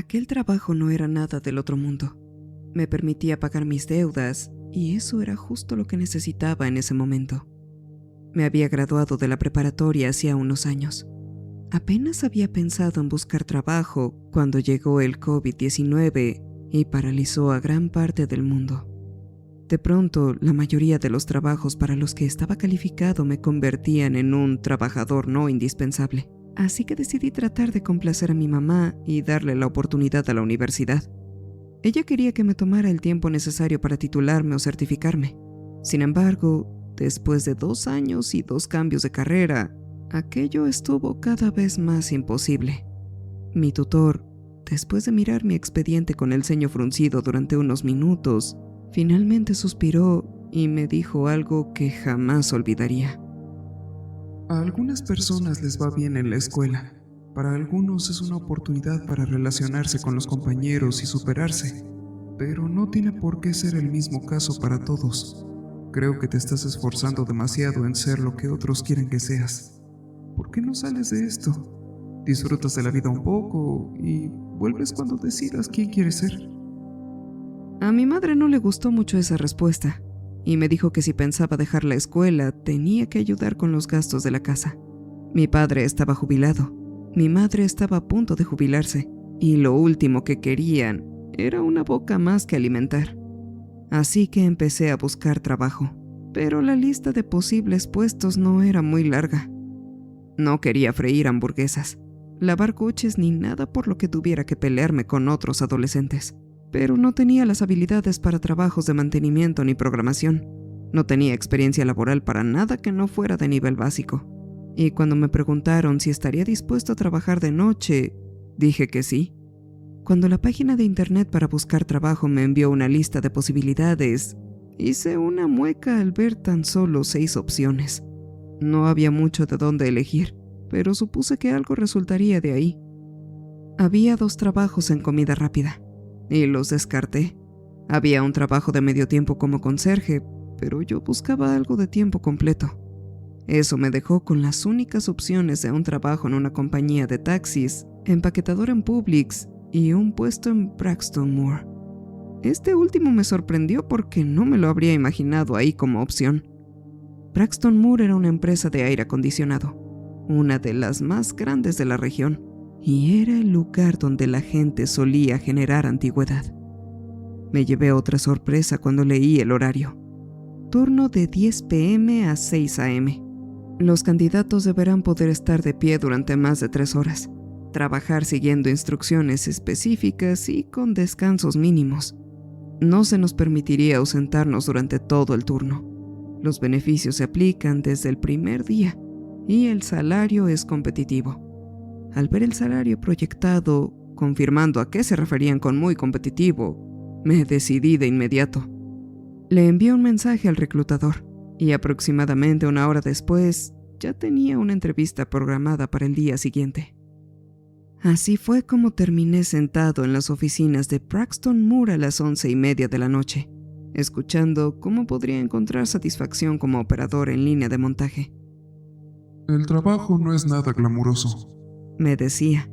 Aquel trabajo no era nada del otro mundo. Me permitía pagar mis deudas y eso era justo lo que necesitaba en ese momento. Me había graduado de la preparatoria hacía unos años. Apenas había pensado en buscar trabajo cuando llegó el COVID-19 y paralizó a gran parte del mundo. De pronto, la mayoría de los trabajos para los que estaba calificado me convertían en un trabajador no indispensable. Así que decidí tratar de complacer a mi mamá y darle la oportunidad a la universidad. Ella quería que me tomara el tiempo necesario para titularme o certificarme. Sin embargo, después de 2 años y 2 cambios de carrera, aquello estuvo cada vez más imposible. Mi tutor, después de mirar mi expediente con el ceño fruncido durante unos minutos, finalmente suspiró y me dijo algo que jamás olvidaría. A algunas personas les va bien en la escuela. Para algunos es una oportunidad para relacionarse con los compañeros y superarse. Pero no tiene por qué ser el mismo caso para todos. Creo que te estás esforzando demasiado en ser lo que otros quieren que seas. ¿Por qué no sales de esto? Disfrutas de la vida un poco y vuelves cuando decidas quién quieres ser. A mi madre no le gustó mucho esa respuesta y me dijo que si pensaba dejar la escuela tenía que ayudar con los gastos de la casa. Mi padre estaba jubilado, mi madre estaba a punto de jubilarse y lo último que querían era una boca más que alimentar. Así que empecé a buscar trabajo, pero la lista de posibles puestos no era muy larga. No quería freír hamburguesas, lavar coches ni nada por lo que tuviera que pelearme con otros adolescentes. Pero no tenía las habilidades para trabajos de mantenimiento ni programación. No tenía experiencia laboral para nada que no fuera de nivel básico. Y cuando me preguntaron si estaría dispuesto a trabajar de noche, dije que sí. Cuando la página de internet para buscar trabajo me envió una lista de posibilidades, hice una mueca al ver tan solo 6 opciones. No había mucho de dónde elegir, pero supuse que algo resultaría de ahí. Había 2 trabajos en comida rápida y los descarté. Había un trabajo de medio tiempo como conserje, pero yo buscaba algo de tiempo completo. Eso me dejó con las únicas opciones de un trabajo en una compañía de taxis, empaquetador en Publix y un puesto en Braxton Moore. Este último me sorprendió porque no me lo habría imaginado ahí como opción. Braxton Moore era una empresa de aire acondicionado, una de las más grandes de la región, y era el lugar donde la gente solía generar antigüedad. Me llevé otra sorpresa cuando leí el horario. Turno de 10 p.m. a 6 a.m. Los candidatos deberán poder estar de pie durante más de 3 horas, trabajar siguiendo instrucciones específicas y con descansos mínimos. No se nos permitiría ausentarnos durante todo el turno. Los beneficios se aplican desde el primer día y el salario es competitivo. Al ver el salario proyectado, confirmando a qué se referían con muy competitivo, me decidí de inmediato. Le envié un mensaje al reclutador y aproximadamente 1 hora después ya tenía una entrevista programada para el día siguiente. Así fue como terminé sentado en las oficinas de Braxton Moore a las 11:30 de la noche, escuchando cómo podría encontrar satisfacción como operador en línea de montaje. El trabajo no es nada glamuroso, Me decía.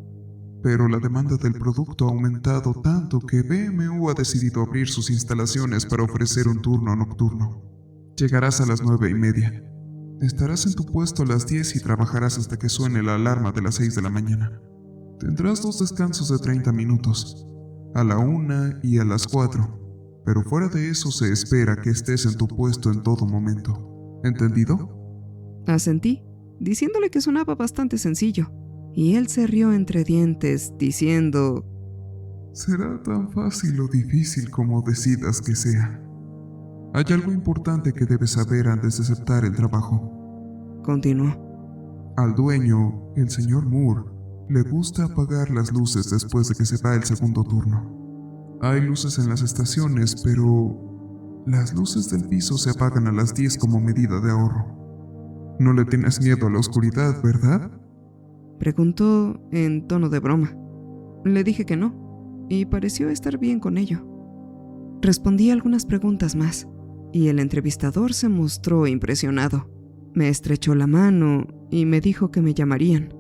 pero la demanda del producto ha aumentado tanto que BMW ha decidido abrir sus instalaciones para ofrecer un turno nocturno. Llegarás a las 9:30. Estarás en tu puesto a las 10 y trabajarás hasta que suene la alarma de las 6 de la mañana. Tendrás 2 descansos de 30 minutos, a la 1 y a las 4, pero fuera de eso se espera que estés en tu puesto en todo momento. ¿Entendido? Asentí, diciéndole que sonaba bastante sencillo. Y él se rió entre dientes, diciendo: Será tan fácil o difícil como decidas que sea. Hay algo importante que debes saber antes de aceptar el trabajo. Continuó. Al dueño, el señor Moore, le gusta apagar las luces después de que se va el segundo turno. Hay luces en las estaciones, pero las luces del piso se apagan a las 10 como medida de ahorro. No le tienes miedo a la oscuridad, ¿verdad? Preguntó en tono de broma. Le dije que no, y pareció estar bien con ello. Respondí algunas preguntas más, y el entrevistador se mostró impresionado. Me estrechó la mano y me dijo que me llamarían.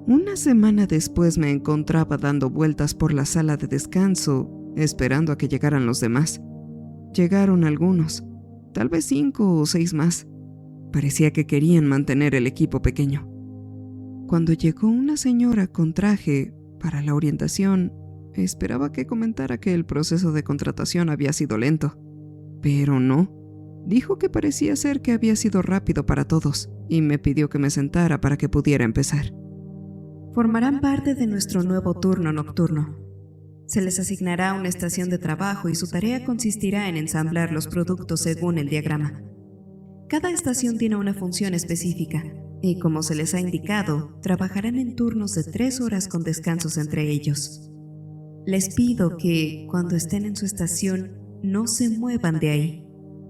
Una semana después me encontraba dando vueltas por la sala de descanso, esperando a que llegaran los demás. Llegaron algunos, tal vez 5 o 6 más. Parecía que querían mantener el equipo pequeño. Cuando llegó una señora con traje para la orientación, esperaba que comentara que el proceso de contratación había sido lento. Pero no. Dijo que parecía ser que había sido rápido para todos y me pidió que me sentara para que pudiera empezar. Formarán parte de nuestro nuevo turno nocturno. Se les asignará una estación de trabajo y su tarea consistirá en ensamblar los productos según el diagrama. Cada estación tiene una función específica y, como se les ha indicado, trabajarán en turnos de 3 horas con descansos entre ellos. Les pido que, cuando estén en su estación, no se muevan de ahí.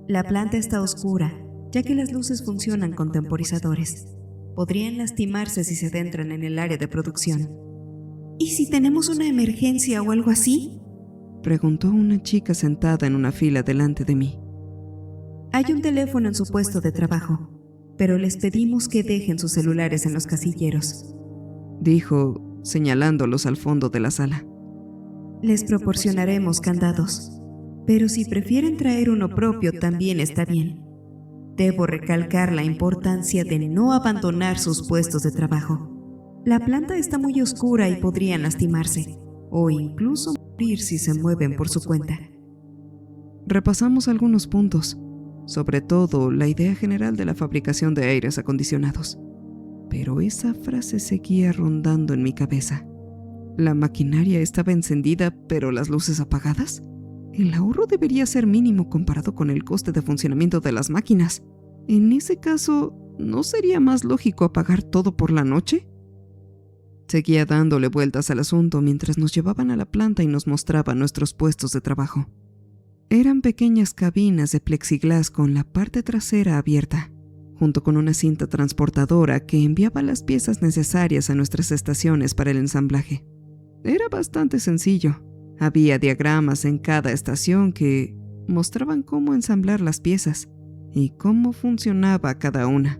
La planta está oscura, ya que las luces funcionan con temporizadores. Podrían lastimarse si se adentran en el área de producción. ¿Y si tenemos una emergencia o algo así?, preguntó una chica sentada en una fila delante de mí. Hay un teléfono en su puesto de trabajo, pero les pedimos que dejen sus celulares en los casilleros, dijo, señalándolos al fondo de la sala. Les proporcionaremos candados, pero si prefieren traer uno propio también está bien. Debo recalcar la importancia de no abandonar sus puestos de trabajo. La planta está muy oscura y podrían lastimarse, o incluso morir si se mueven por su cuenta. Repasamos algunos puntos, sobre todo la idea general de la fabricación de aires acondicionados. Pero esa frase seguía rondando en mi cabeza. ¿La maquinaria estaba encendida, pero las luces apagadas? El ahorro debería ser mínimo comparado con el coste de funcionamiento de las máquinas. En ese caso, ¿no sería más lógico apagar todo por la noche? Seguía dándole vueltas al asunto mientras nos llevaban a la planta y nos mostraban nuestros puestos de trabajo. Eran pequeñas cabinas de plexiglas con la parte trasera abierta, junto con una cinta transportadora que enviaba las piezas necesarias a nuestras estaciones para el ensamblaje. Era bastante sencillo. Había diagramas en cada estación que mostraban cómo ensamblar las piezas y cómo funcionaba cada una.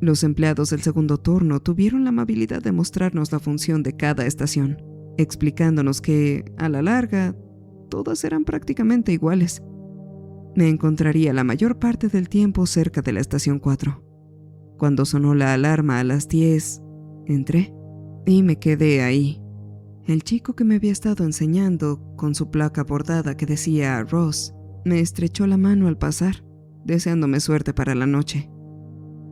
Los empleados del segundo turno tuvieron la amabilidad de mostrarnos la función de cada estación, explicándonos que, a la larga, todas eran prácticamente iguales. Me encontraría la mayor parte del tiempo cerca de la estación 4. Cuando sonó la alarma a las 10, entré y me quedé ahí. El chico que me había estado enseñando, con su placa bordada que decía Ross, me estrechó la mano al pasar, deseándome suerte para la noche.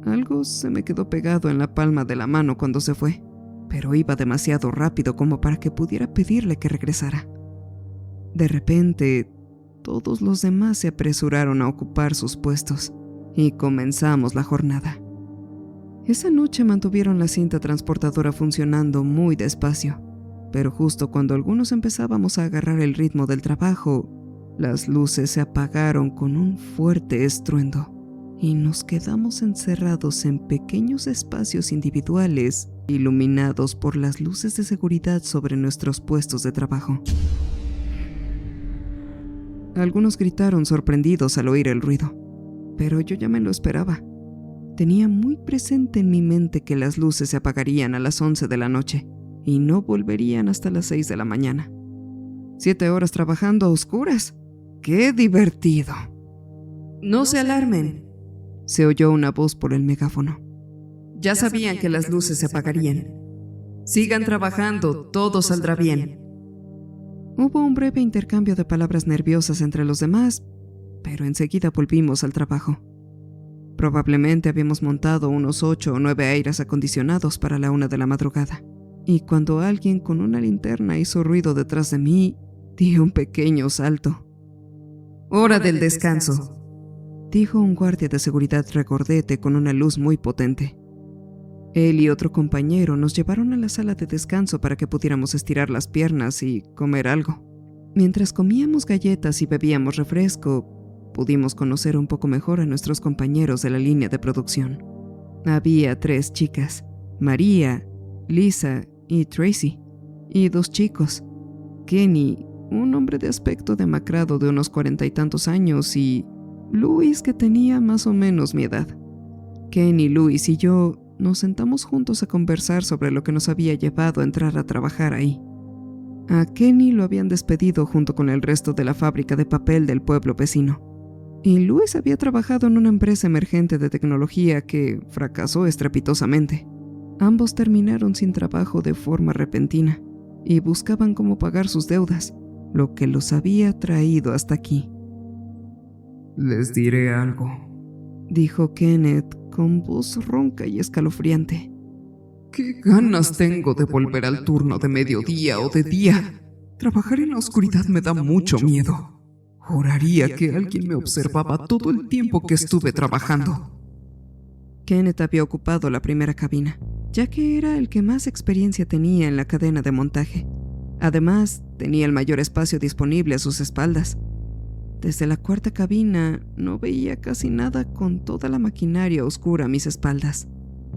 Algo se me quedó pegado en la palma de la mano cuando se fue, pero iba demasiado rápido como para que pudiera pedirle que regresara. De repente, todos los demás se apresuraron a ocupar sus puestos y comenzamos la jornada. Esa noche mantuvieron la cinta transportadora funcionando muy despacio, pero justo cuando algunos empezábamos a agarrar el ritmo del trabajo, las luces se apagaron con un fuerte estruendo y nos quedamos encerrados en pequeños espacios individuales iluminados por las luces de seguridad sobre nuestros puestos de trabajo. Algunos gritaron sorprendidos al oír el ruido, pero yo ya me lo esperaba. Tenía muy presente en mi mente que las luces se apagarían a las 11 de la noche y no volverían hasta las 6 de la mañana. 7 horas trabajando a oscuras. ¡Qué divertido! No se alarmen, se oyó una voz por el megáfono. Ya sabían que las luces se apagarían. Sigan trabajando, todo saldrá bien. Hubo un breve intercambio de palabras nerviosas entre los demás, pero enseguida volvimos al trabajo. Probablemente habíamos montado unos 8 o 9 aires acondicionados para la 1 de la madrugada, y cuando alguien con una linterna hizo ruido detrás de mí, di un pequeño salto. Hora del descanso, dijo un guardia de seguridad regordete con una luz muy potente. Él y otro compañero nos llevaron a la sala de descanso para que pudiéramos estirar las piernas y comer algo. Mientras comíamos galletas y bebíamos refresco, pudimos conocer un poco mejor a nuestros compañeros de la línea de producción. Había 3 chicas, María, Lisa y Tracy, y 2 chicos, Kenny, un hombre de aspecto demacrado de unos 40 y tantos años, y Luis, que tenía más o menos mi edad. Kenny, Luis y yo nos sentamos juntos a conversar sobre lo que nos había llevado a entrar a trabajar ahí. A Kenny lo habían despedido junto con el resto de la fábrica de papel del pueblo vecino. Y Luis había trabajado en una empresa emergente de tecnología que fracasó estrepitosamente. Ambos terminaron sin trabajo de forma repentina y buscaban cómo pagar sus deudas, lo que los había traído hasta aquí. Les diré algo, dijo Kenneth con voz ronca y escalofriante. ¿Qué ganas tengo de volver al turno de mediodía o de día? Trabajar en la oscuridad me da mucho miedo. Juraría que alguien me observaba todo el tiempo que estuve trabajando. Kenneth había ocupado la primera cabina, ya que era el que más experiencia tenía en la cadena de montaje. Además, tenía el mayor espacio disponible a sus espaldas. Desde la cuarta cabina no veía casi nada con toda la maquinaria oscura a mis espaldas,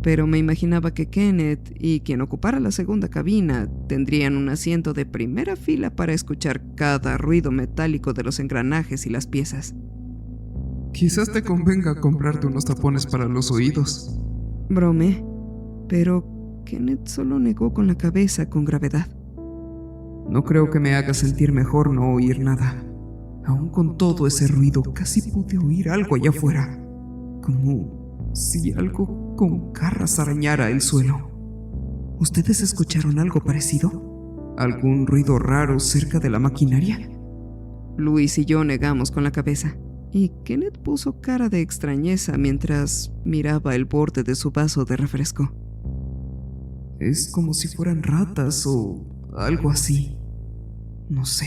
pero me imaginaba que Kenneth y quien ocupara la segunda cabina tendrían un asiento de primera fila para escuchar cada ruido metálico de los engranajes y las piezas. Quizás te convenga comprarte unos tapones para los oídos, bromeé, pero Kenneth solo negó con la cabeza con gravedad. No creo que me haga sentir mejor no oír nada. Aún con todo ese ruido, casi pude oír algo allá afuera, como si algo con garras arañara el suelo. ¿Ustedes escucharon algo parecido? ¿Algún ruido raro cerca de la maquinaria? Luis y yo negamos con la cabeza, y Kenneth puso cara de extrañeza mientras miraba el borde de su vaso de refresco. Es como si fueran ratas o algo así. No sé.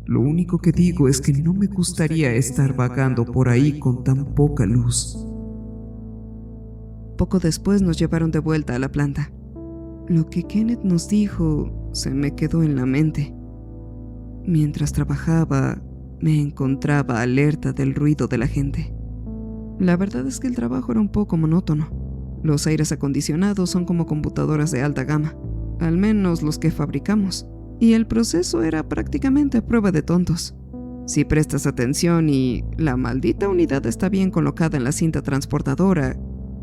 Lo único que digo es que no me gustaría estar vagando por ahí con tan poca luz. Poco después nos llevaron de vuelta a la planta. Lo que Kenneth nos dijo se me quedó en la mente. Mientras trabajaba, me encontraba alerta del ruido de la gente. La verdad es que el trabajo era un poco monótono. Los aires acondicionados son como computadoras de alta gama, al menos los que fabricamos. Y el proceso era prácticamente a prueba de tontos. Si prestas atención y la maldita unidad está bien colocada en la cinta transportadora,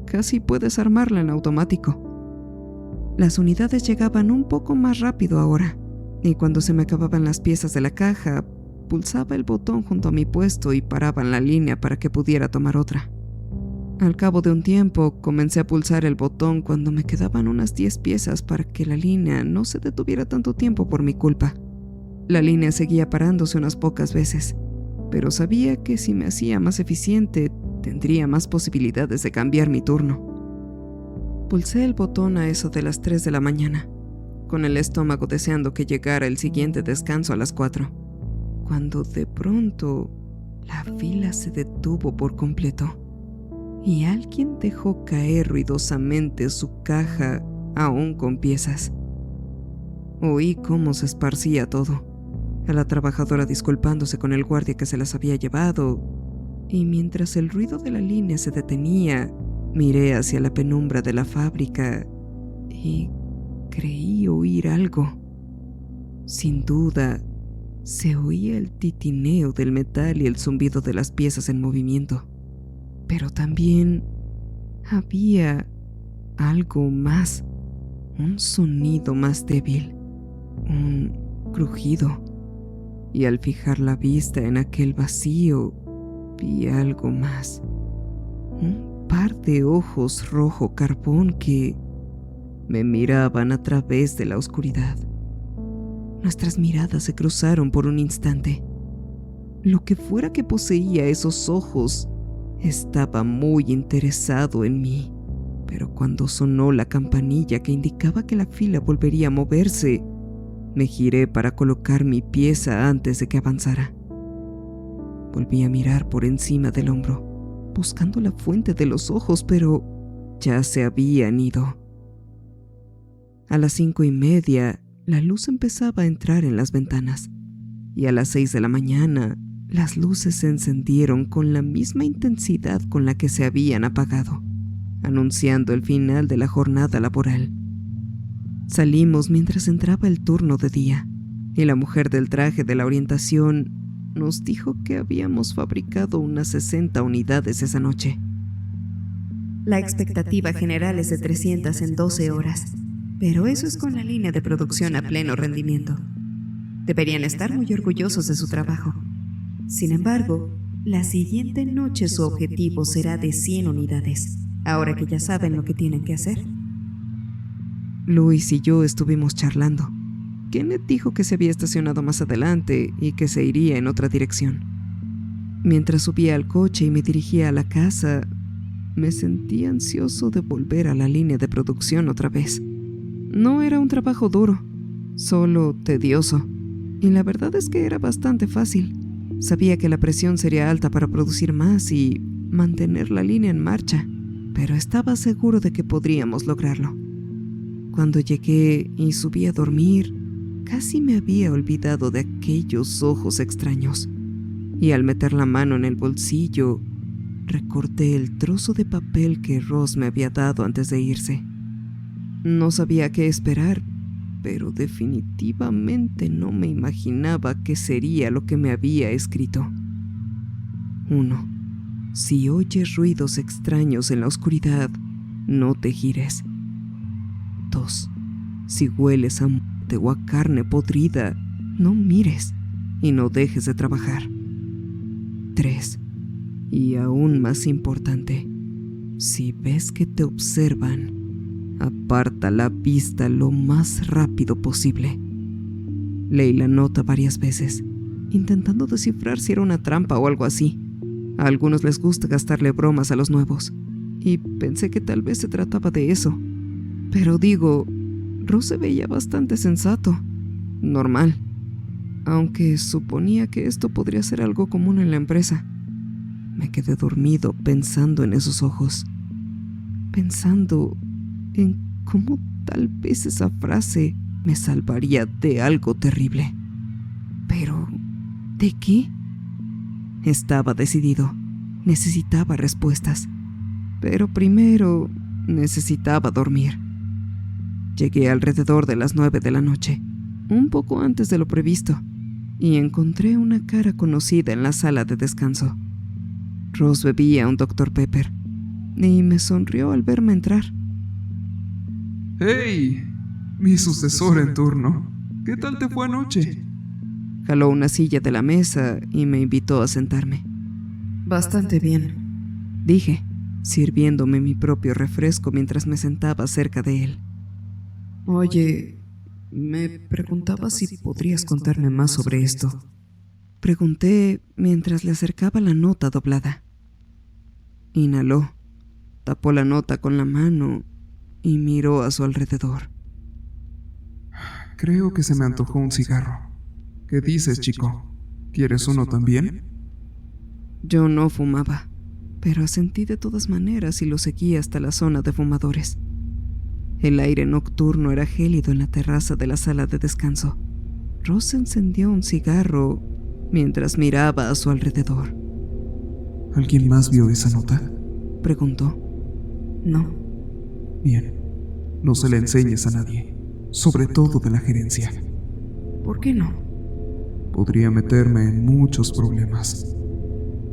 casi puedes armarla en automático. Las unidades llegaban un poco más rápido ahora, y cuando se me acababan las piezas de la caja, pulsaba el botón junto a mi puesto y paraban la línea para que pudiera tomar otra. Al cabo de un tiempo, comencé a pulsar el botón cuando me quedaban unas 10 piezas para que la línea no se detuviera tanto tiempo por mi culpa. La línea seguía parándose unas pocas veces, pero sabía que si me hacía más eficiente, tendría más posibilidades de cambiar mi turno. Pulsé el botón a eso de las 3 de la mañana, con el estómago deseando que llegara el siguiente descanso a las 4, cuando de pronto la fila se detuvo por completo. Y alguien dejó caer ruidosamente su caja, aún con piezas. Oí cómo se esparcía todo, a la trabajadora disculpándose con el guardia que se las había llevado, y mientras el ruido de la línea se detenía, miré hacia la penumbra de la fábrica y creí oír algo. Sin duda, se oía el titineo del metal y el zumbido de las piezas en movimiento. Pero también había algo más, un sonido más débil, un crujido. Y al fijar la vista en aquel vacío, vi algo más. Un par de ojos rojo carbón que me miraban a través de la oscuridad. Nuestras miradas se cruzaron por un instante. Lo que fuera que poseía esos ojos estaba muy interesado en mí, pero cuando sonó la campanilla que indicaba que la fila volvería a moverse, me giré para colocar mi pieza antes de que avanzara. Volví a mirar por encima del hombro, buscando la fuente de los ojos, pero ya se habían ido. A las 5:30, la luz empezaba a entrar en las ventanas, y a las 6 de la mañana, las luces se encendieron con la misma intensidad con la que se habían apagado, anunciando el final de la jornada laboral. Salimos mientras entraba el turno de día, y la mujer del traje de la orientación nos dijo que habíamos fabricado unas 60 unidades esa noche. La expectativa general es de 300 en 12 horas, pero eso es con la línea de producción a pleno rendimiento. Deberían estar muy orgullosos de su trabajo. Sin embargo, la siguiente noche su objetivo será de 100 unidades, ahora que ya saben lo que tienen que hacer. Luis y yo estuvimos charlando. Kenneth dijo que se había estacionado más adelante y que se iría en otra dirección. Mientras subía al coche y me dirigía a la casa, me sentí ansioso de volver a la línea de producción otra vez. No era un trabajo duro, solo tedioso. Y la verdad es que era bastante fácil. Sabía que la presión sería alta para producir más y mantener la línea en marcha, pero estaba seguro de que podríamos lograrlo. Cuando llegué y subí a dormir, casi me había olvidado de aquellos ojos extraños. Y al meter la mano en el bolsillo, recorté el trozo de papel que Ross me había dado antes de irse. No sabía qué esperar, pero definitivamente no me imaginaba qué sería lo que me había escrito. 1. Si oyes ruidos extraños en la oscuridad, no te gires. 2. Si hueles a muerte o a carne podrida, no mires y no dejes de trabajar. 3. Y aún más importante, si ves que te observan, aparta la vista lo más rápido posible. Leí la nota varias veces, intentando descifrar si era una trampa o algo así. A algunos les gusta gastarle bromas a los nuevos, y pensé que tal vez se trataba de eso. Pero digo, Ross se veía bastante sensato, normal, aunque suponía que esto podría ser algo común en la empresa. Me quedé dormido pensando en esos ojos, pensando en cómo tal vez esa frase me salvaría de algo terrible. Pero, ¿de qué? Estaba decidido. Necesitaba respuestas. Pero primero necesitaba dormir. Llegué alrededor de las 9 de la noche, un poco antes de lo previsto, y encontré una cara conocida en la sala de descanso. Ross bebía un Dr. Pepper y me sonrió al verme entrar. ¡Hey! Mi sucesor en turno. ¿Qué tal te fue anoche? Jaló una silla de la mesa y me invitó a sentarme. Bastante bien, Dije, sirviéndome mi propio refresco mientras me sentaba cerca de él. Oye, me preguntaba si podrías contarme más sobre esto. Pregunté mientras le acercaba la nota doblada. Inhaló, tapó la nota con la mano y miró a su alrededor. Creo que se me antojó un cigarro. ¿Qué dices, chico? ¿Quieres uno también? Yo no fumaba, pero asentí de todas maneras y lo seguí hasta la zona de fumadores. El aire nocturno era gélido en la terraza de la sala de descanso. Ross encendió un cigarro mientras miraba a su alrededor. ¿Alguien más vio esa nota? Preguntó. No, Bien. No se la enseñes a nadie, sobre todo de la gerencia. ¿por qué no? Podría meterme en muchos problemas,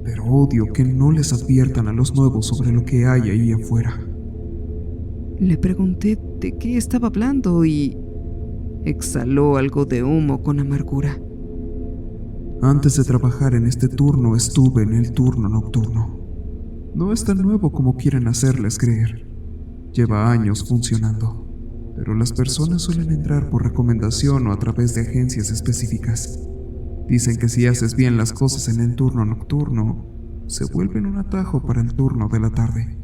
pero odio que no les adviertan a los nuevos sobre lo que hay ahí afuera. Le pregunté de qué estaba hablando y exhaló algo de humo con amargura. Antes de trabajar en este turno estuve en el turno nocturno. No es tan nuevo como quieren hacerles creer. Lleva años funcionando, pero las personas suelen entrar por recomendación o a través de agencias específicas. Dicen que si haces bien las cosas en el turno nocturno, se vuelven un atajo para el turno de la tarde.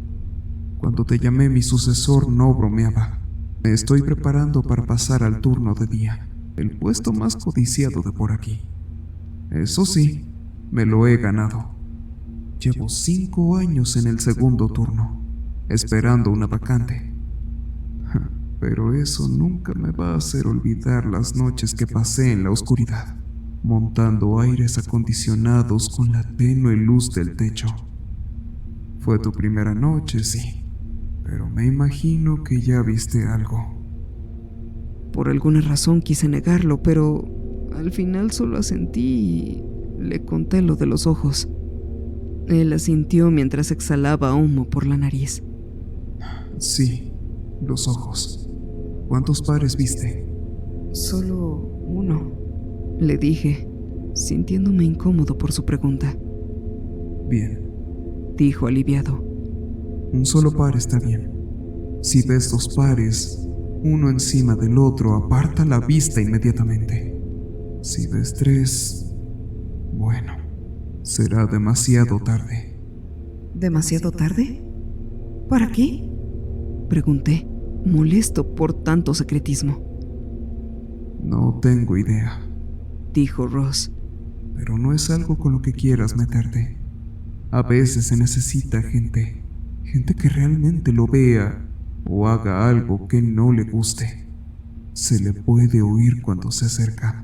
Cuando te llamé mi sucesor no bromeaba. Me estoy preparando para pasar al turno de día, el puesto más codiciado de por aquí. Eso sí, me lo he ganado. Llevo 5 años en el segundo turno, esperando una vacante. Pero eso nunca me va a hacer olvidar las noches que pasé en la oscuridad, montando aires acondicionados con la tenue luz del techo. Fue tu primera noche, sí, pero me imagino que ya viste algo. Por alguna razón quise negarlo, pero al final solo asentí y le conté lo de los ojos. Él asintió mientras exhalaba humo por la nariz. Sí, los ojos. ¿Cuántos pares viste? Solo uno, le dije, sintiéndome incómodo por su pregunta. Bien, Dijo aliviado. un solo par está bien. Si ves 2 pares, uno encima del otro, aparta la vista inmediatamente. Si ves 3, bueno, será demasiado tarde. ¿Demasiado tarde? ¿Para qué? Pregunté, molesto por tanto secretismo. No tengo idea, Dijo Ross. pero no es algo con lo que quieras meterte. A veces se necesita gente que realmente lo vea o haga algo que no le guste. Se le puede oír cuando se acerca.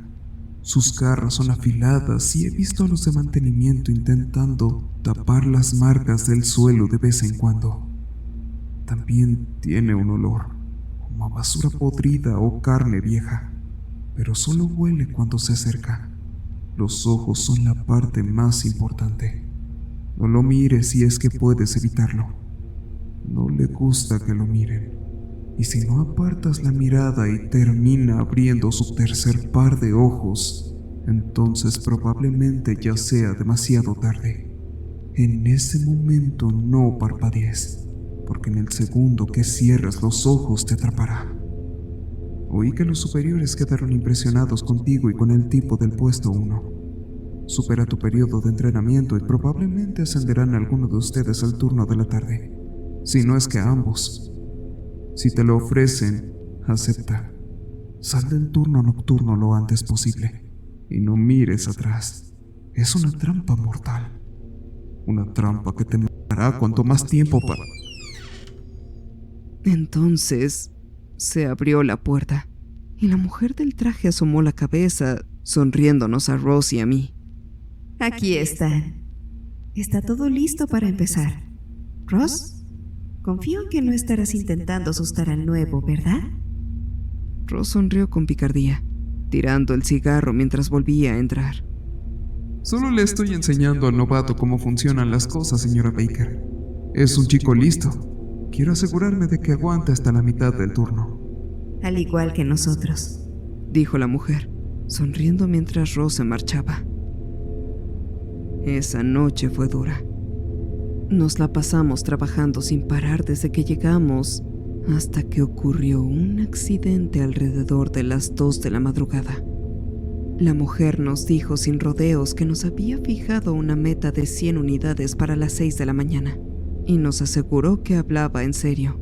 Sus garras son afiladas y he visto a los de mantenimiento intentando tapar las marcas del suelo de vez en cuando. También tiene un olor, como a basura podrida o carne vieja, pero solo huele cuando se acerca. Los ojos son la parte más importante. No lo mires si es que puedes evitarlo. No le gusta que lo miren. Y si no apartas la mirada y termina abriendo su tercer par de ojos, entonces probablemente ya sea demasiado tarde. En ese momento no parpadees, porque en el segundo que cierras los ojos te atrapará. Oí que los superiores quedaron impresionados contigo y con el tipo del puesto 1. Supera tu periodo de entrenamiento y probablemente ascenderán a alguno de ustedes al turno de la tarde, si no es que a ambos. Si te lo ofrecen, acepta. Sal del turno nocturno lo antes posible y no mires atrás. Es una trampa mortal. Una trampa que te matará cuanto más tiempo Entonces se abrió la puerta y la mujer del traje asomó la cabeza, sonriéndonos a Ross y a mí. Aquí están. Está todo listo para empezar. ¿Ross? Confío en que no estarás intentando asustar al nuevo, ¿verdad? Ross sonrió con picardía, tirando el cigarro mientras volvía a entrar. Solo le estoy enseñando al novato cómo funcionan las cosas, señora Baker. Es un chico listo. Quiero asegurarme de que aguante hasta la mitad del turno. Al igual que nosotros, dijo la mujer, sonriendo mientras Ross se marchaba. Esa noche fue dura. Nos la pasamos trabajando sin parar desde que llegamos hasta que ocurrió un accidente alrededor de las 2 de la madrugada. La mujer nos dijo sin rodeos que nos había fijado una meta de 100 unidades para las 6 de la mañana y nos aseguró que hablaba en serio.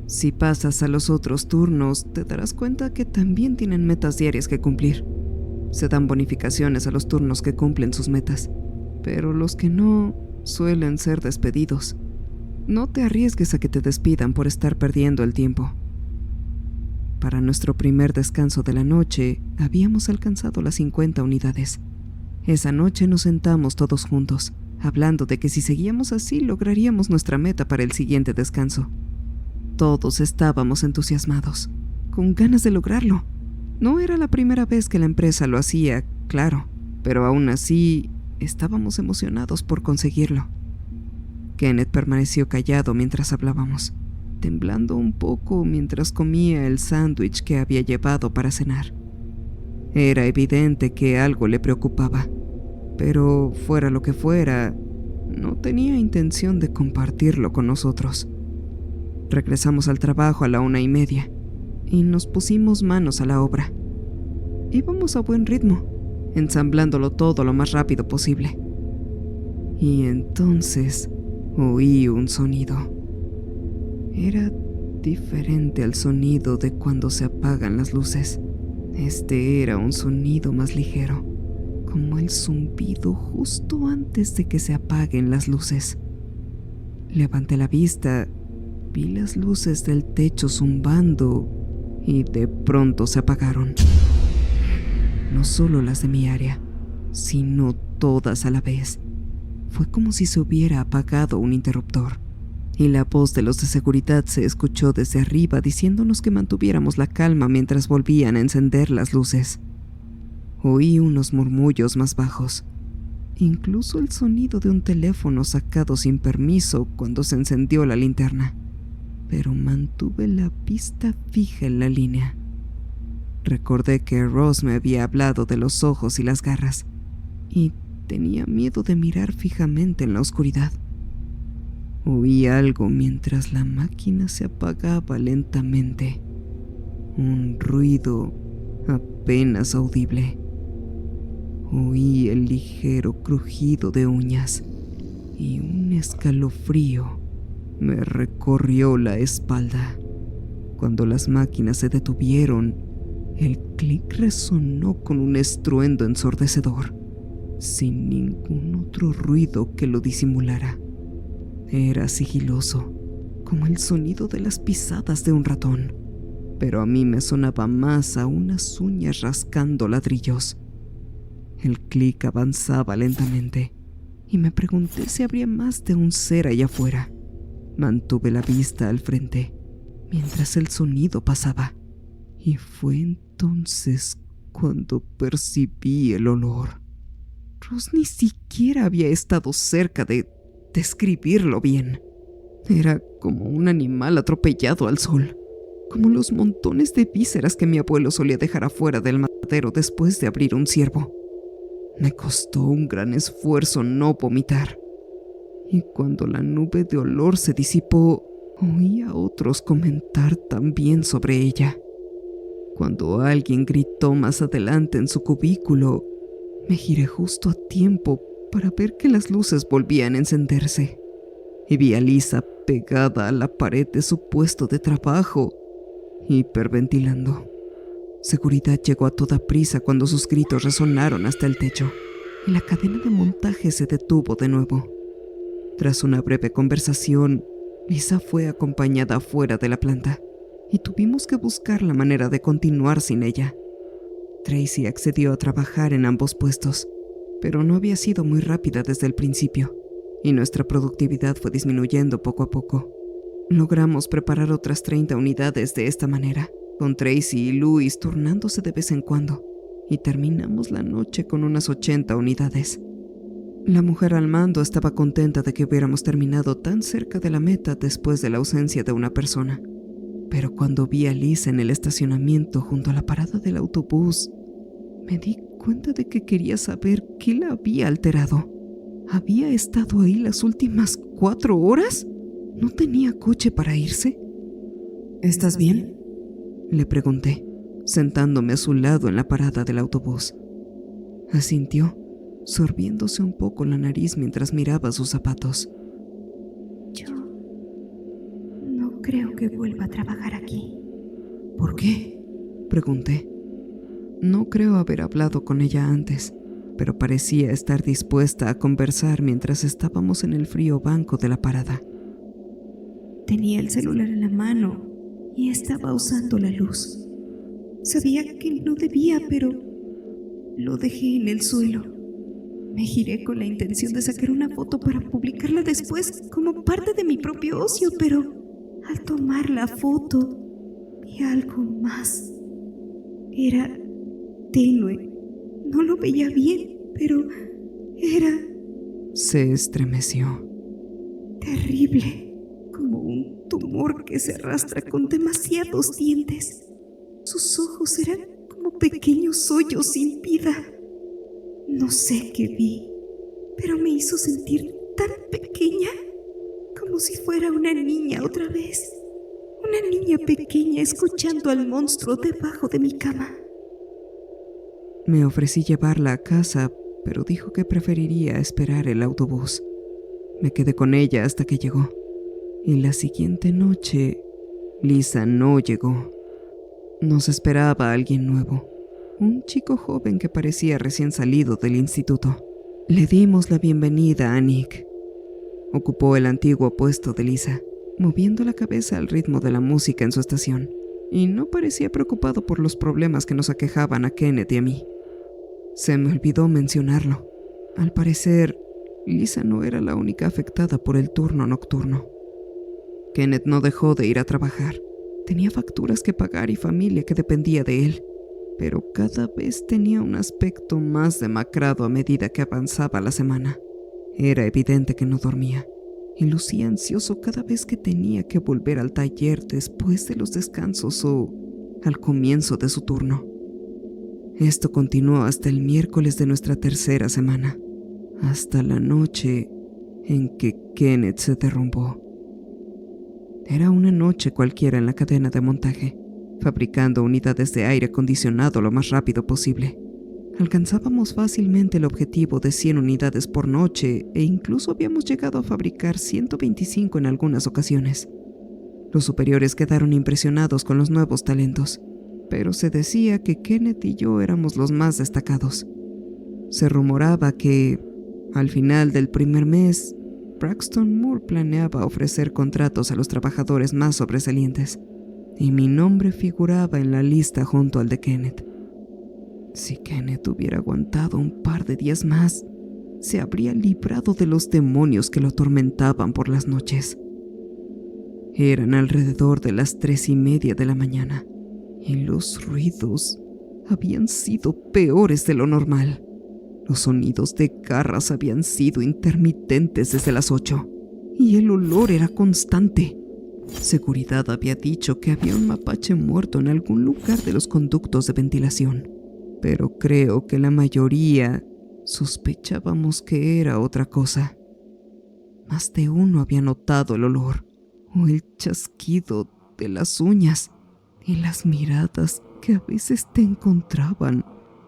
Si pasas a los otros turnos, te darás cuenta que también tienen metas diarias que cumplir. Se dan bonificaciones a los turnos que cumplen sus metas, pero los que no suelen ser despedidos. No te arriesgues a que te despidan por estar perdiendo el tiempo. Para nuestro primer descanso de la noche, habíamos alcanzado las 50 unidades. Esa noche nos sentamos todos juntos, hablando de que si seguíamos así lograríamos nuestra meta para el siguiente descanso. Todos estábamos entusiasmados, con ganas de lograrlo. No era la primera vez que la empresa lo hacía, claro, pero aún así estábamos emocionados por conseguirlo. Kenneth permaneció callado mientras hablábamos, temblando un poco mientras comía el sándwich que había llevado para cenar. Era evidente que algo le preocupaba, pero fuera lo que fuera, no tenía intención de compartirlo con nosotros. Regresamos al trabajo a la 1:30 y nos pusimos manos a la obra. Íbamos a buen ritmo, ensamblándolo todo lo más rápido posible. Y entonces oí un sonido. Era diferente al sonido de cuando se apagan las luces. Este era un sonido más ligero, como el zumbido justo antes de que se apaguen las luces. Levanté la vista, vi las luces del techo zumbando y de pronto se apagaron. No solo las de mi área, sino todas a la vez. Fue como si se hubiera apagado un interruptor, y la voz de los de seguridad se escuchó desde arriba diciéndonos que mantuviéramos la calma mientras volvían a encender las luces. Oí unos murmullos más bajos, incluso el sonido de un teléfono sacado sin permiso cuando se encendió la linterna. pero mantuve la vista fija en la línea. Recordé que Ross me había hablado de los ojos y las garras, y tenía miedo de mirar fijamente en la oscuridad. Oí algo mientras la máquina se apagaba lentamente. Un ruido apenas audible. Oí el ligero crujido de uñas y un escalofrío me recorrió la espalda. Cuando las máquinas se detuvieron, el clic resonó con un estruendo ensordecedor, sin ningún otro ruido que lo disimulara. Era sigiloso, como el sonido de las pisadas de un ratón, pero a mí me sonaba más a unas uñas rascando ladrillos. El clic avanzaba lentamente y me pregunté si habría más de un ser allá afuera. Mantuve la vista al frente mientras el sonido pasaba, y fue entonces cuando percibí el olor. Ross ni siquiera había estado cerca de describirlo bien. Era como un animal atropellado al sol, como los montones de vísceras que mi abuelo solía dejar afuera del matadero después de abrir un ciervo. Me costó un gran esfuerzo no vomitar, y cuando la nube de olor se disipó, oí a otros comentar también sobre ella. Cuando alguien gritó más adelante en su cubículo, me giré justo a tiempo para ver que las luces volvían a encenderse, y vi a Lisa pegada a la pared de su puesto de trabajo, hiperventilando. Seguridad llegó a toda prisa cuando sus gritos resonaron hasta el techo, y la cadena de montaje se detuvo de nuevo. Tras una breve conversación, Lisa fue acompañada afuera de la planta, y tuvimos que buscar la manera de continuar sin ella. Tracy accedió a trabajar en ambos puestos, pero no había sido muy rápida desde el principio, y nuestra productividad fue disminuyendo poco a poco. Logramos preparar otras 30 unidades de esta manera, con Tracy y Louis turnándose de vez en cuando, y terminamos la noche con unas 80 unidades. La mujer al mando estaba contenta de que hubiéramos terminado tan cerca de la meta después de la ausencia de una persona. Pero cuando vi a Lisa en el estacionamiento junto a la parada del autobús, me di cuenta de que quería saber qué la había alterado. ¿Había estado ahí las últimas 4 horas? ¿No tenía coche para irse? ¿Estás bien? Le pregunté, sentándome a su lado en la parada del autobús. Asintió, sorbiéndose un poco la nariz mientras miraba sus zapatos. Yo no creo que vuelva a trabajar aquí. ¿Por qué?, pregunté. No creo haber hablado con ella antes, pero parecía estar dispuesta a conversar mientras estábamos en el frío banco de la parada. Tenía el celular en la mano y estaba usando la luz. Sabía que no debía, pero lo dejé en el suelo. Me giré con la intención de sacar una foto para publicarla después como parte de mi propio ocio, pero al tomar la foto vi algo más. Era tenue. No lo veía bien, pero era... Se estremeció. Terrible, como un tumor que se arrastra con demasiados dientes. Sus ojos eran como pequeños hoyos sin vida. No sé qué vi, pero me hizo sentir tan pequeña, como si fuera una niña otra vez. Una niña pequeña escuchando al monstruo debajo de mi cama. Me ofrecí llevarla a casa, pero dijo que preferiría esperar el autobús. Me quedé con ella hasta que llegó. Y la siguiente noche, Lisa no llegó. Nos esperaba alguien nuevo, un chico joven que parecía recién salido del instituto. Le dimos la bienvenida a Nick. Ocupó el antiguo puesto de Lisa, moviendo la cabeza al ritmo de la música en su estación, y no parecía preocupado por los problemas que nos aquejaban a Kenneth y a mí. Se me olvidó mencionarlo. Al parecer, Lisa no era la única afectada por el turno nocturno. Kenneth no dejó de ir a trabajar. Tenía facturas que pagar y familia que dependía de él, pero cada vez tenía un aspecto más demacrado a medida que avanzaba la semana. Era evidente que no dormía, y lucía ansioso cada vez que tenía que volver al taller después de los descansos o al comienzo de su turno. Esto continuó hasta el miércoles de nuestra tercera semana, hasta la noche en que Kenneth se derrumbó. Era una noche cualquiera en la cadena de montaje, fabricando unidades de aire acondicionado lo más rápido posible. Alcanzábamos fácilmente el objetivo de 100 unidades por noche e incluso habíamos llegado a fabricar 125 en algunas ocasiones. Los superiores quedaron impresionados con los nuevos talentos, pero se decía que Kenneth y yo éramos los más destacados. Se rumoraba que, al final del primer mes, Braxton Moore planeaba ofrecer contratos a los trabajadores más sobresalientes, y mi nombre figuraba en la lista junto al de Kenneth. Si Kenneth hubiera aguantado un par de días más, se habría librado de los demonios que lo atormentaban por las noches. Eran alrededor de las 3:30 de la mañana, y los ruidos habían sido peores de lo normal. Los sonidos de garras habían sido intermitentes desde las 8, y el olor era constante. Seguridad había dicho que había un mapache muerto en algún lugar de los conductos de ventilación, pero creo que la mayoría sospechábamos que era otra cosa. Más de uno había notado el olor, o el chasquido de las uñas, y las miradas que a veces te encontraban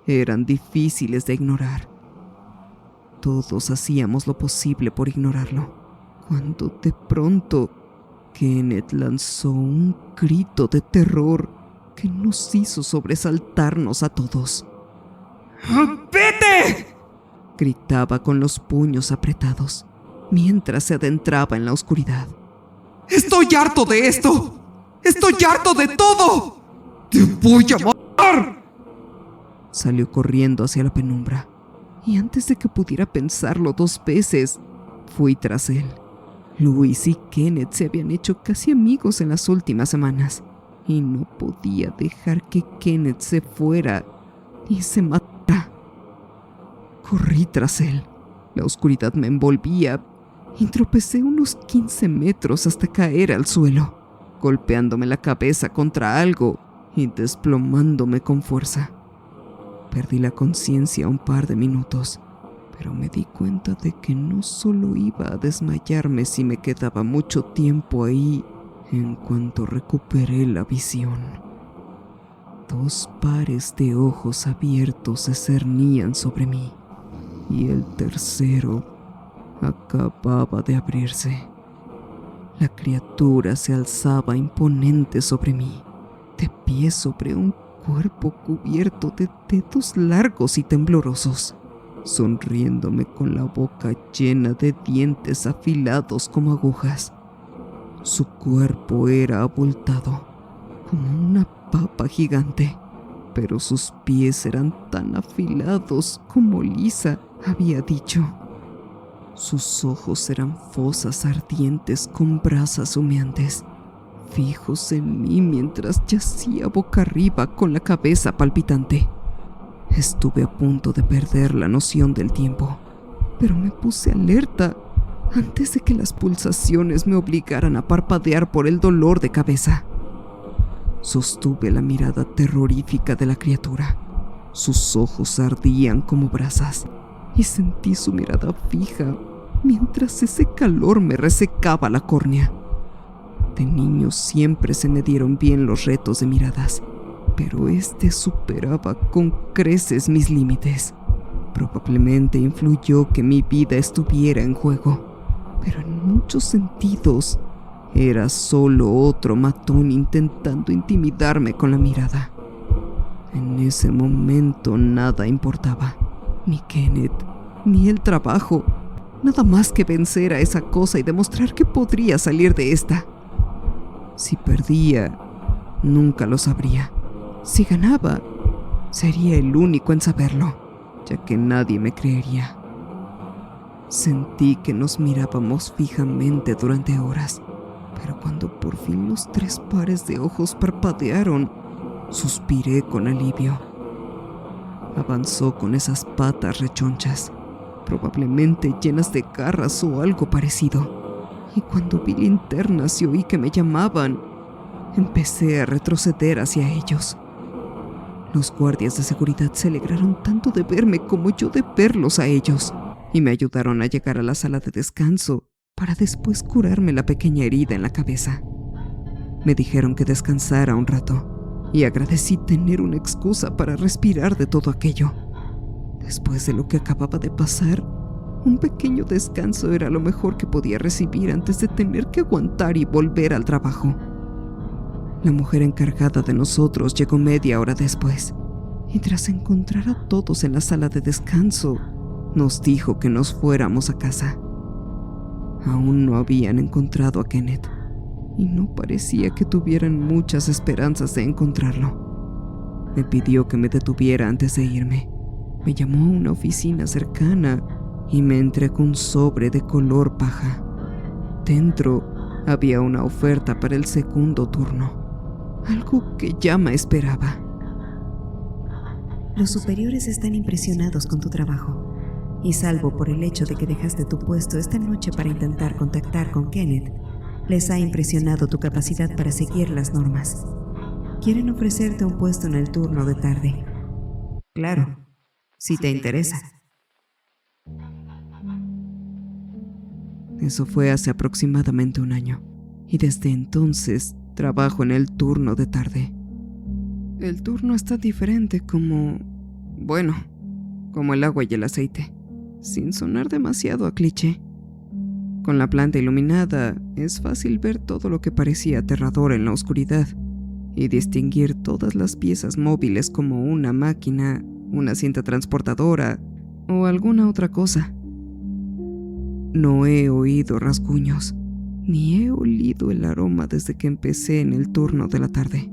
eran difíciles de ignorar. Todos hacíamos lo posible por ignorarlo, cuando de pronto Kenneth lanzó un grito de terror que nos hizo sobresaltarnos a todos. ¡Vete!, gritaba con los puños apretados, mientras se adentraba en la oscuridad. ¡Estoy harto de esto! ¡Estoy harto de todo! ¡Te voy a matar! Salió corriendo hacia la penumbra, y antes de que pudiera pensarlo 2 veces, fui tras él. Louis y Kenneth se habían hecho casi amigos en las últimas semanas, y no podía dejar que Kenneth se fuera y se matara. Corrí tras él. La oscuridad me envolvía y tropecé unos 15 metros hasta caer al suelo, golpeándome la cabeza contra algo y desplomándome con fuerza. Perdí la conciencia un par de minutos, pero me di cuenta de que no solo iba a desmayarme si me quedaba mucho tiempo ahí en cuanto recuperé la visión. 2 pares de ojos abiertos se cernían sobre mí, y el tercero acababa de abrirse. La criatura se alzaba imponente sobre mí, de pie sobre un cuerpo cubierto de dedos largos y temblorosos, sonriéndome con la boca llena de dientes afilados como agujas. Su cuerpo era abultado, como una papa gigante, pero sus pies eran tan afilados como Lisa había dicho. Sus ojos eran fosas ardientes con brasas humeantes, fijos en mí mientras yacía boca arriba con la cabeza palpitante. Estuve a punto de perder la noción del tiempo, pero me puse alerta antes de que las pulsaciones me obligaran a parpadear por el dolor de cabeza. Sostuve la mirada terrorífica de la criatura. Sus ojos ardían como brasas y sentí su mirada fija mientras ese calor me resecaba la córnea. De niño siempre se me dieron bien los retos de miradas, pero este superaba con creces mis límites. Probablemente influyó que mi vida estuviera en juego, pero en muchos sentidos era solo otro matón intentando intimidarme con la mirada. En ese momento nada importaba, ni Kenneth, ni el trabajo, nada más que vencer a esa cosa y demostrar que podría salir de esta. Si perdía, nunca lo sabría. Si ganaba, sería el único en saberlo, ya que nadie me creería. Sentí que nos mirábamos fijamente durante horas, pero cuando por fin los 3 pares de ojos parpadearon, suspiré con alivio. Avanzó con esas patas rechonchas, probablemente llenas de garras o algo parecido, y cuando vi linternas y oí que me llamaban, empecé a retroceder hacia ellos. Los guardias de seguridad se alegraron tanto de verme como yo de verlos a ellos, y me ayudaron a llegar a la sala de descanso para después curarme la pequeña herida en la cabeza. Me dijeron que descansara un rato, y agradecí tener una excusa para respirar de todo aquello. Después de lo que acababa de pasar, un pequeño descanso era lo mejor que podía recibir antes de tener que aguantar y volver al trabajo. La mujer encargada de nosotros llegó media hora después, y tras encontrar a todos en la sala de descanso, nos dijo que nos fuéramos a casa. Aún no habían encontrado a Kenneth, y no parecía que tuvieran muchas esperanzas de encontrarlo. Me pidió que me detuviera antes de irme. Me llamó a una oficina cercana y me entregó un sobre de color paja. Dentro había una oferta para el segundo turno, algo que ya me esperaba. Los superiores están impresionados con tu trabajo, y salvo por el hecho de que dejaste tu puesto esta noche para intentar contactar con Kenneth, les ha impresionado tu capacidad para seguir las normas. Quieren ofrecerte un puesto en el turno de tarde. Claro, si te interesa. Eso fue hace aproximadamente un año, y desde entonces trabajo en el turno de tarde. El turno está diferente como el agua y el aceite, sin sonar demasiado a cliché. Con la planta iluminada, es fácil ver todo lo que parecía aterrador en la oscuridad y distinguir todas las piezas móviles como una máquina, una cinta transportadora o alguna otra cosa. No he oído rasguños, ni he olido el aroma desde que empecé en el turno de la tarde.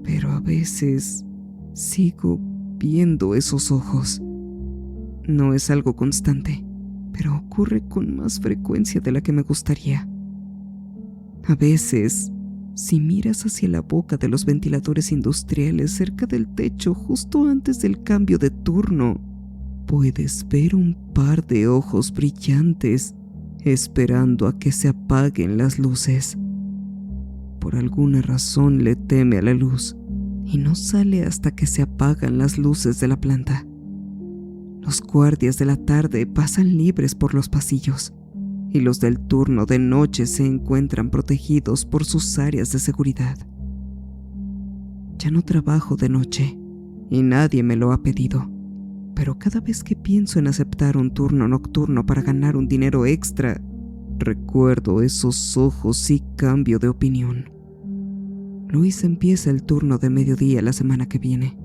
Pero a veces sigo viendo esos ojos. No es algo constante, pero ocurre con más frecuencia de la que me gustaría. A veces, si miras hacia la boca de los ventiladores industriales cerca del techo justo antes del cambio de turno, puedes ver un par de ojos brillantes esperando a que se apaguen las luces. Por alguna razón le teme a la luz y no sale hasta que se apagan las luces de la planta. Los guardias de la tarde pasan libres por los pasillos y los del turno de noche se encuentran protegidos por sus áreas de seguridad. Ya no trabajo de noche y nadie me lo ha pedido, pero cada vez que pienso en aceptar un turno nocturno para ganar un dinero extra, recuerdo esos ojos y cambio de opinión. Luis empieza el turno de mediodía la semana que viene.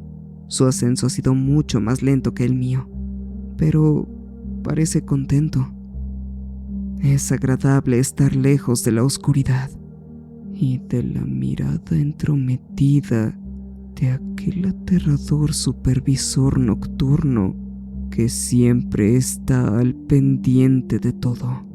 Su ascenso ha sido mucho más lento que el mío, pero parece contento. Es agradable estar lejos de la oscuridad y de la mirada entrometida de aquel aterrador supervisor nocturno que siempre está al pendiente de todo.